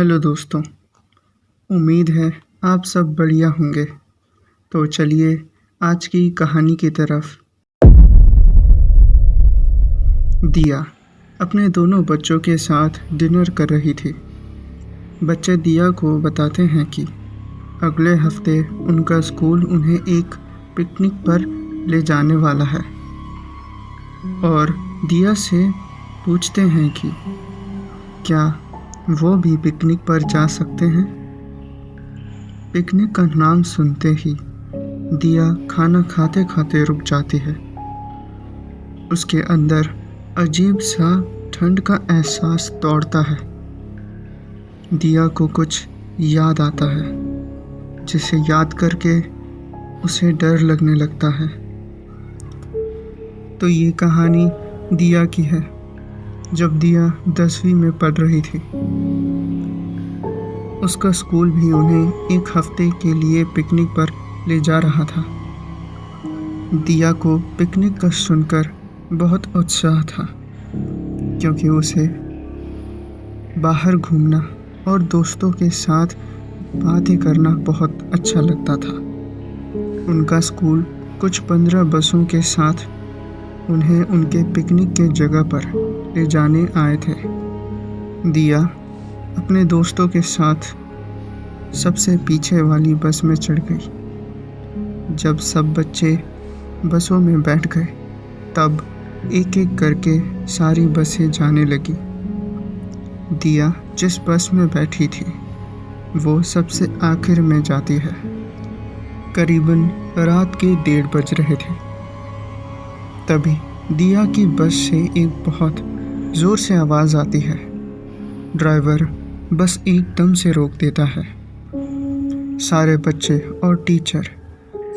Hello दोस्तों। उम्मीद है आप सब बढ़िया होंगे। तो चलिए आज की कहानी की तरफ। दिया अपने दोनों बच्चों के साथ डिनर कर रही थी। बच्चे दिया को बताते हैं कि अगले हफ्ते उनका स्कूल उन्हें एक पिकनिक पर ले जाने वाला है और दिया से पूछते हैं कि क्या वो भी पिकनिक पर जा सकते हैं। पिकनिक का नाम सुनते ही दिया खाना खाते खाते रुक जाती है। उसके अंदर अजीब सा ठंड का एहसास दौड़ता है। दिया को कुछ याद आता है जिसे याद करके उसे डर लगने लगता है। तो ये कहानी दिया की है जब दिया 10वीं में पढ़ रही थी। उसका स्कूल भी उन्हें एक हफ्ते के लिए पिकनिक पर ले जा रहा था। दिया को पिकनिक का सुनकर बहुत उत्साह था क्योंकि उसे बाहर घूमना और दोस्तों के साथ बातें करना बहुत अच्छा लगता था। उनका स्कूल कुछ 15 बसों के साथ उन्हें उनके पिकनिक के जगह पर ले जाने आए थे। दिया अपने दोस्तों के साथ सबसे पीछे वाली बस में चढ़ गई। जब सब बच्चे बसों में बैठ गए तब एक एक करके सारी बसें जाने लगी। दिया जिस बस में बैठी थी वो सबसे आखिर में जाती है। करीबन रात के 1:30 बज रहे थे। तभी दिया की बस से एक बहुत ज़ोर से आवाज़ आती है। ड्राइवर बस एकदम से रोक देता है। सारे बच्चे और टीचर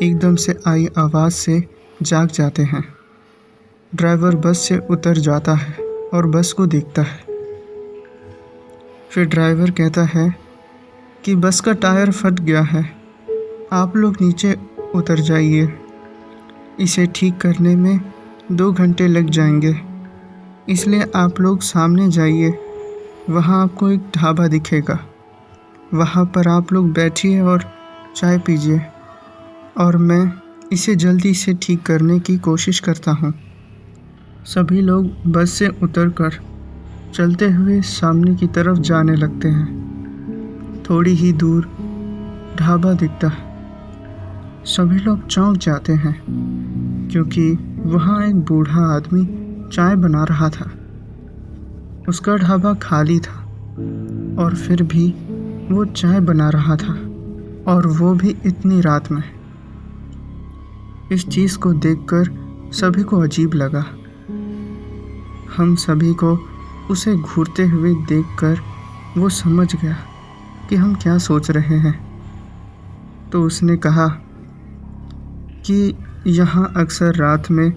एकदम से आई आवाज़ से जाग जाते हैं। ड्राइवर बस से उतर जाता है और बस को देखता है। फिर ड्राइवर कहता है कि बस का टायर फट गया है, आप लोग नीचे उतर जाइए। इसे ठीक करने में 2 घंटे लग जाएंगे, इसलिए आप लोग सामने जाइए। वहाँ आपको एक ढाबा दिखेगा, वहाँ पर आप लोग बैठिए और चाय पीजिए और मैं इसे जल्दी से ठीक करने की कोशिश करता हूँ। सभी लोग बस से उतरकर चलते हुए सामने की तरफ जाने लगते हैं। थोड़ी ही दूर ढाबा दिखता है। सभी लोग चौंक जाते हैं क्योंकि वहाँ एक बूढ़ा आदमी चाय बना रहा था। उसका ढाबा खाली था और फिर भी वो चाय बना रहा था, और वो भी इतनी रात में। इस चीज़ को देखकर सभी को अजीब लगा। हम सभी को उसे घूरते हुए देखकर वो समझ गया कि हम क्या सोच रहे हैं। तो उसने कहा कि यहाँ अक्सर रात में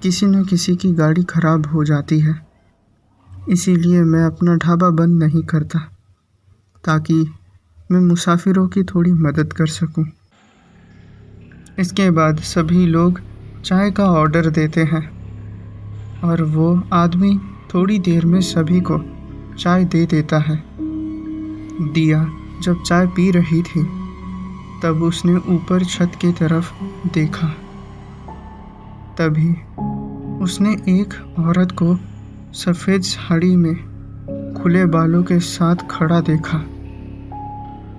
किसी न किसी की गाड़ी ख़राब हो जाती है, इसीलिए मैं अपना ढाबा बंद नहीं करता ताकि मैं मुसाफिरों की थोड़ी मदद कर सकूं। इसके बाद सभी लोग चाय का ऑर्डर देते हैं और वो आदमी थोड़ी देर में सभी को चाय दे देता है। दिया जब चाय पी रही थी तब उसने ऊपर छत की तरफ देखा। तभी उसने एक औरत को सफ़ेद साड़ी में खुले बालों के साथ खड़ा देखा।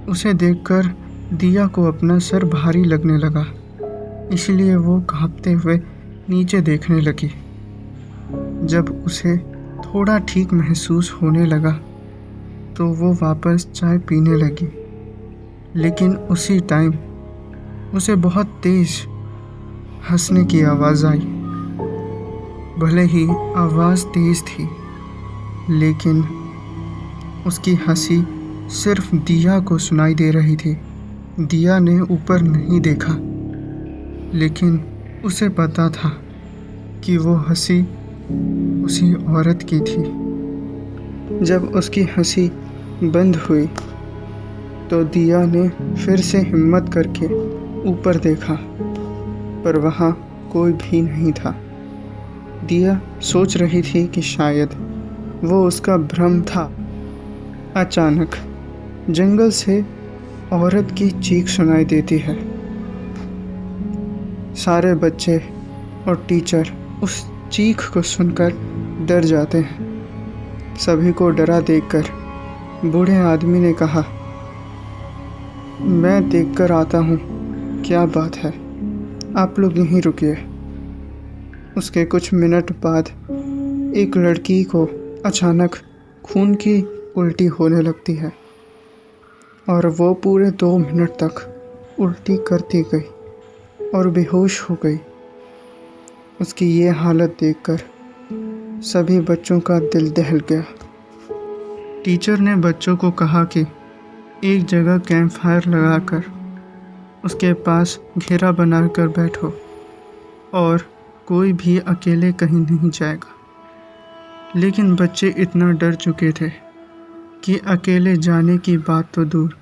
उसे देखकर दिया को अपना सर भारी लगने लगा, इसलिए वो कांपते हुए नीचे देखने लगी। जब उसे थोड़ा ठीक महसूस होने लगा तो वो वापस चाय पीने लगी, लेकिन उसी टाइम उसे बहुत तेज़ हंसने की आवाज़ आई। भले ही आवाज़ तेज़ थी, लेकिन उसकी हंसी सिर्फ दिया को सुनाई दे रही थी। दिया ने ऊपर नहीं देखा, लेकिन उसे पता था कि वो हंसी उसी औरत की थी। जब उसकी हंसी बंद हुई तो दिया ने फिर से हिम्मत करके ऊपर देखा, पर वहाँ कोई भी नहीं था। दिया सोच रही थी कि शायद वो उसका भ्रम था। अचानक जंगल से औरत की चीख सुनाई देती है। सारे बच्चे और टीचर उस चीख को सुनकर डर जाते हैं। सभी को डरा देखकर बूढ़े आदमी ने कहा, मैं देखकर आता हूँ क्या बात है, आप लोग यहीं रुकिए। उसके कुछ मिनट बाद एक लड़की को अचानक खून की उल्टी होने लगती है और वो पूरे 2 मिनट तक उल्टी करती गई और बेहोश हो गई। उसकी ये हालत देखकर सभी बच्चों का दिल दहल गया। टीचर ने बच्चों को कहा कि एक जगह कैंप फायर लगाकर उसके पास घेरा बनाकर बैठो और कोई भी अकेले कहीं नहीं जाएगा। लेकिन बच्चे इतना डर चुके थे कि अकेले जाने की बात तो दूर,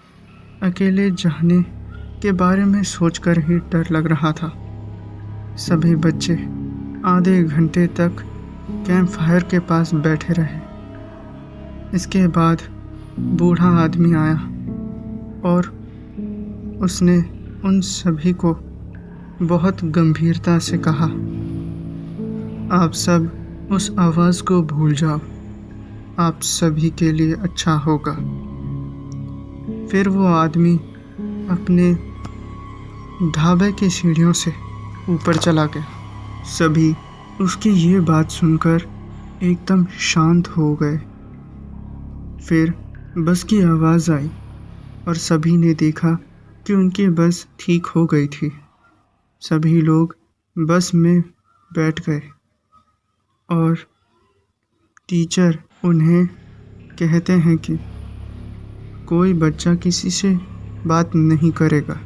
अकेले जाने के बारे में सोचकर ही डर लग रहा था। सभी बच्चे आधे घंटे तक कैंप फायर के पास बैठे रहे। इसके बाद बूढ़ा आदमी आया और उसने उन सभी को बहुत गंभीरता से कहा, आप सब उस आवाज़ को भूल जाओ, आप सभी के लिए अच्छा होगा। फिर वो आदमी अपने ढाबे की सीढ़ियों से ऊपर चला गया। सभी उसकी ये बात सुनकर एकदम शांत हो गए। फिर बस की आवाज़ आई और सभी ने देखा कि उनकी बस ठीक हो गई थी। सभी लोग बस में बैठ गए और टीचर उन्हें कहते हैं कि कोई बच्चा किसी से बात नहीं करेगा,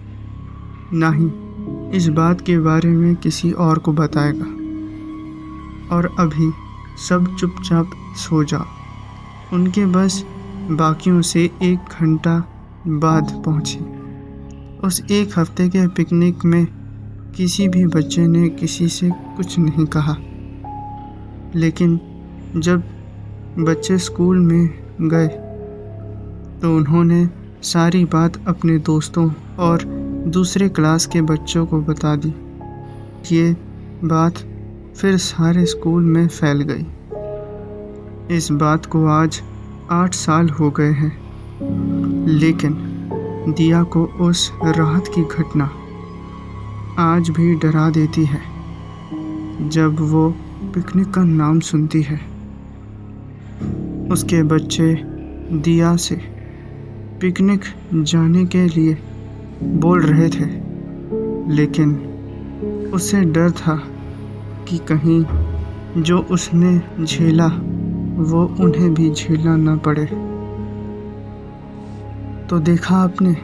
ना ही इस बात के बारे में किसी और को बताएगा, और अभी सब चुपचाप सो जाओ। उनके बस बाकियों से 1 घंटा बाद पहुंची। उस 1 हफ्ते के पिकनिक में किसी भी बच्चे ने किसी से कुछ नहीं कहा। लेकिन जब बच्चे स्कूल में गए तो उन्होंने सारी बात अपने दोस्तों और दूसरे क्लास के बच्चों को बता दी। ये बात फिर सारे स्कूल में फैल गई। इस बात को आज 8 साल हो गए हैं, लेकिन दिया को उस रात की घटना आज भी डरा देती है। जब वो पिकनिक का नाम सुनती है, उसके बच्चे दिया से पिकनिक जाने के लिए बोल रहे थे, लेकिन उसे डर था कि कहीं जो उसने झेला वो उन्हें भी झेलना न पड़े। तो देखा आपने,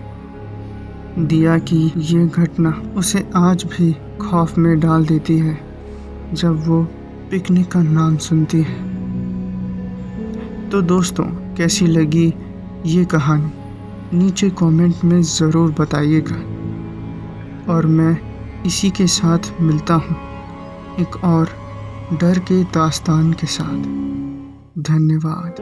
दिया की ये घटना उसे आज भी खौफ में डाल देती है जब वो पिकनिक का नाम सुनती है। तो दोस्तों, कैसी लगी ये कहानी नीचे कमेंट में ज़रूर बताइएगा, और मैं इसी के साथ मिलता हूँ एक और डर के दास्तान के साथ। धन्यवाद।